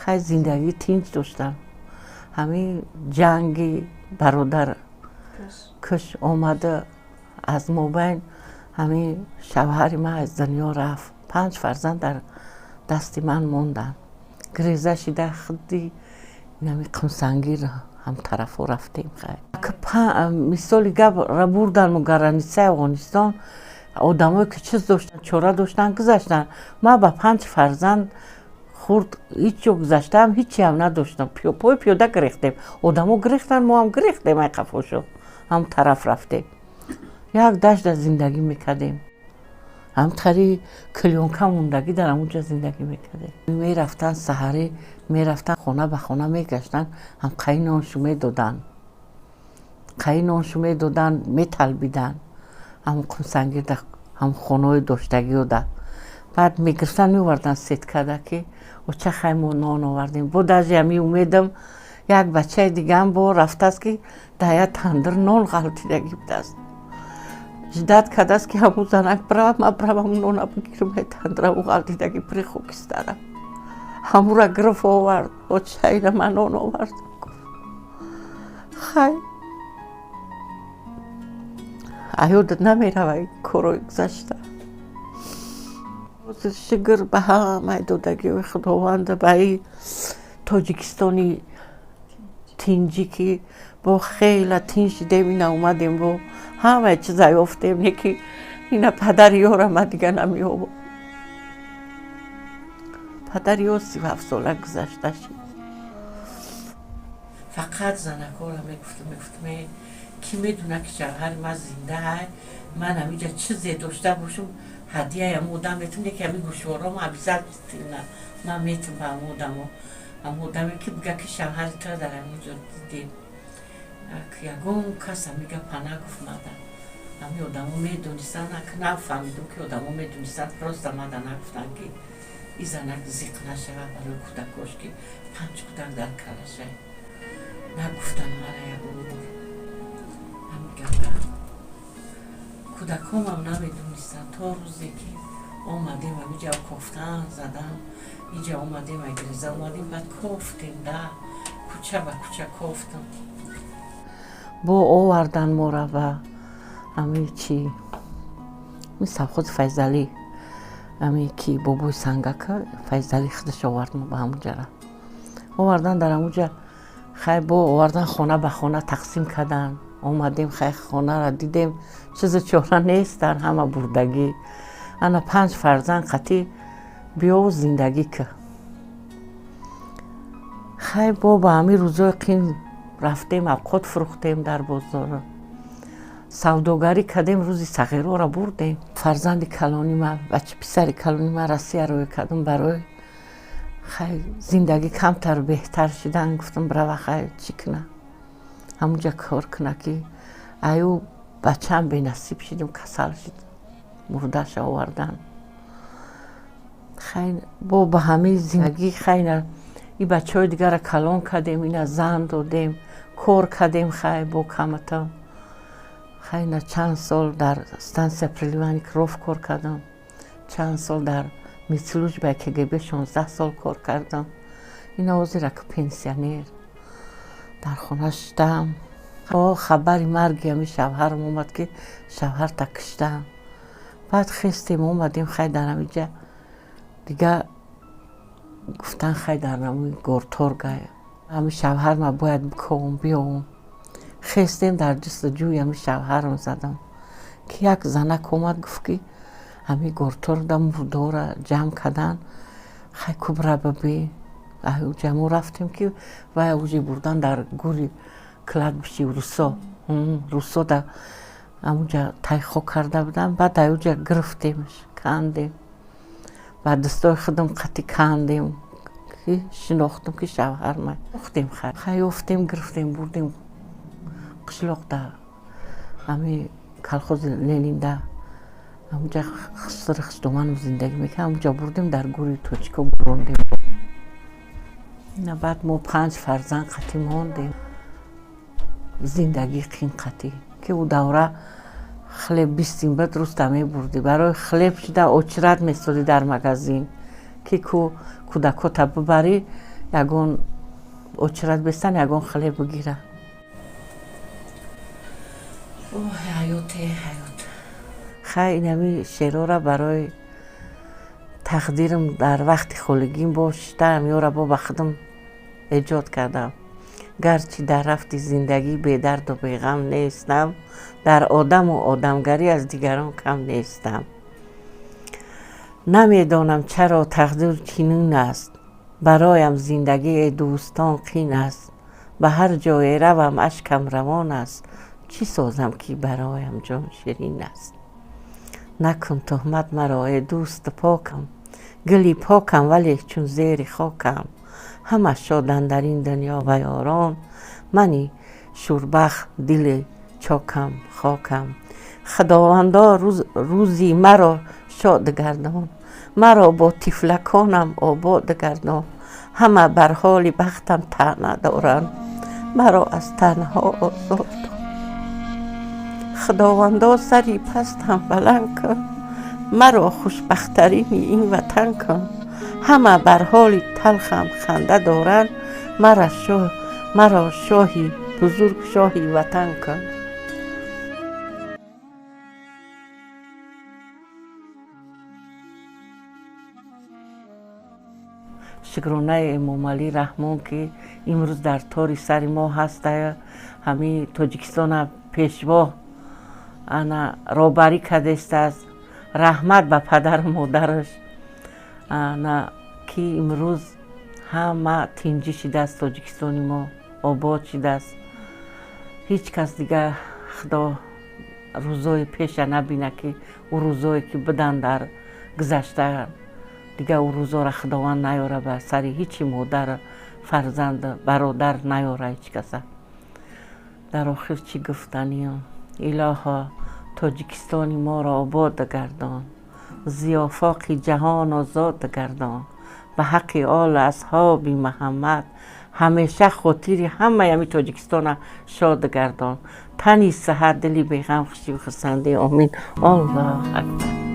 خیلی زندگی تینج داشتم. همین جنگی برادر کش آمده از مابین همین شوهر من از دنیا رفت. 5 فرزند در دست من موندن. گریزه شده خودی نمی قمسنگی هم طرف رفتیم. خیلی مثالی گب را بردن و گرانیسه افغانستان آدمایی که چیز داشتن چاره داشتن گذاشتن. ما با 5 فرزند خورد هیچ جو گذاشتم هیچی هم نداشتم. پیاده گریختیم. آدمو گریختن ما هم گریختیم. ای قفاشو هم طرف رفتیم. یک دشت زندگی میکردیم. هم تری کلیونکا موندگی در همونجا زندگی میکردیم. میرفتن سحری میرفتن خونه به خونه میگشتن. هم قای نانشو میدادن. قای نانشو میدادن میطلبیدن. هم قمسنگی ده هم خونه داشتگی و ده. بعد میگرفتن میوردن سیتکده که و چه خیمو نان آوردیم. بود از یمی اومیدم یک بچه دیگه هم با رفته است که ده یک تندر نان غلطیدگی بوده است. جدت کرده است که همون زنک برم من برم همون نانه بگیرم تندره و غلطیدگی پری خوکستره. همون را گرفت آورد و چه من نان آورد. خیلی ایودت نمیره و این کروی گذاشته. شکر به همه دادگی و خداوند به این تاجیکستانی تینجی که با خیلی تینج دیدیم اینا اومدیم با همه چیز یافتیم. یکی اینا پدری ها را ما دیگه نمی‌آورد. پدری ها 37 ساله گذشته شد. فقط زنکا را میگفتم کی میدونه که شوهر من زنده های من همینجا چیزی داشته باشم هدیه هم آدم میتونه که همین گوشوارا ما بیزد نه من میتونم به هم آدمی که بگه که شوهر تو در همینجا دیدیم که یکون کس میگه پناه گفت مادر همین آدم ها میدونستن که نفهمیدم که آدم ها میدونستن راست مادر نگفتن که این زنک زیق نشه برای کودکاش که 5 کودک در کلشه نگفتن مرا یکون همین گفتن کودکام هم نمیدونستن تا روزی که آمدیم اینجا کفتن زدن اینجا آمدیم گریزه آمدیم بعد کفتیم ده کوچه به کوچه کفتم با آوردن ما را و همین چی مثل خود فیضلی همین که بابوی سنگک فیضلی خودش آورد ما به همونجا را آوردن در همونجا خیلی با آوردن خانه به خانه تقسیم کردن. اومدیم خیلی خانه را دیدیم چیز چهره نیست در همه بردگی. انا 5 فرزند قطعی بیا و زندگی که خیلی با همین روزای قین رفتیم اوقات فروختیم در بازار سوداگری کردیم. روزی صغیرها را بردیم. فرزند کلانی ما بچه پسر کلانی ما رسیه روی کردم برای خیلی زندگی کمتر بهتر شدن. گفتم برای خیلی چی کنه همونجا کار کنه که ایو بچه هم به نصیب شدیم کسل شد مردش آوردن. خیلی با همه زندگی خیلی این بچه های دیگر را کلان کردیم اینا زن دادیم کار کردیم. خیلی با کمتا خیلی چند سال در ستانس پریلیمانی کروف کار کردم. چند سال در میتلوج به کگب 16 سال کار کردم. اینا وزیر که پنسیونر در خونه شدم. خبری مرگی همی شوهرم اومد که شوهر تا کشتم. بعد خستیم اومدیم خیلی در همینجا دیگه گفتن خیلی در همین گورتورگه همین شوهر ما باید بکنم بیام. خستیم در جستجوی همین شوهرم زدم که یک زنک اومد گفت که همین گورتورگ مرده را جمع کردن خیلی کبره ببی جمع رفتیم که و اوجی بردن در گوری کلاد بشی روسا در همونجا تایخو کرده بودن. بعد اوجا گرفتیمش کندیم و دستای خودم قطعی کندیم که شناختم که شوهر من اختیم خیلی افتیم گرفتیم بردیم قشلاق در همین کلخوز لینین در همونجا خستومن زندگی میکنم. همونجا بردیم در گوری توچکو بروندیم. بعد ما 5 فرزند قطعی ماندیم. زندگی قین قطعی که او دوره خلیب 20 بعد رستمی بردی برای خلیب شده اوچرت میسودی در مغازین که کودکو تا ببری یگون اچرت بستن یگون خلی بگیره. اوه حیات خیلی نمی شعرها را برای تقدیرم در وقت خلگیم باشتم یا را با بخدم ایجاد کردم. گرچه در رفت زندگی به درد و به غم نیستم، در آدم و آدمگری از دیگران کم نیستم. نمیدانم چرا تقدیر چنین است، برایم زندگی دوستان قین است. به هر جای روم اشکم روان است، چی سازم که برایم جان شیرین است. نکن تهمت مرا ای دوست پاکم، گلی پاکم ولی چون زیر خاکم. همه شادن در این دنیا و یاران، منی شوربخت دل چاکم خاکم. خداوندا روزی مرا شاد گردان، مرا با طفلکانم آباد گردان. همه بر حال بختم طعنه دارند، مرا از تنها آزاد کن. خداوندا سری پستم بلند کن، مرا خوشبختترین این وطن کن. همه بر حال تلخم خنده دارند، مرا شاهی بزرگ شاهی وطن کن. شکرانه امام علی رحمان که امروز در تاری سر ما هست. همین تاجیکستان پیشوا انا رابری کرده است. رحمت به پدر و مادرش که امروز همه تنجی شده است. تاجیکستانی ما آباد شده است. هیچ کس دیگه خدا روزای پیش نبینه که او روزایی که بدن در گذشته دیگه او روزا را خداوند نیاره به سر هیچ مادر فرزند برادر نیاره هیچ کسه. در آخر چی گفتنیم؟ الها تاجیکستانی ما را آباد گردان، ضیافاق جهان آزاد گردان. به حق آل اصحاب محمد همیشه خاطر همه یمی تاجیکستان شاد گردان. تنی صحت دلی به غم خوشی و خسنده. آمین. الله اکبر.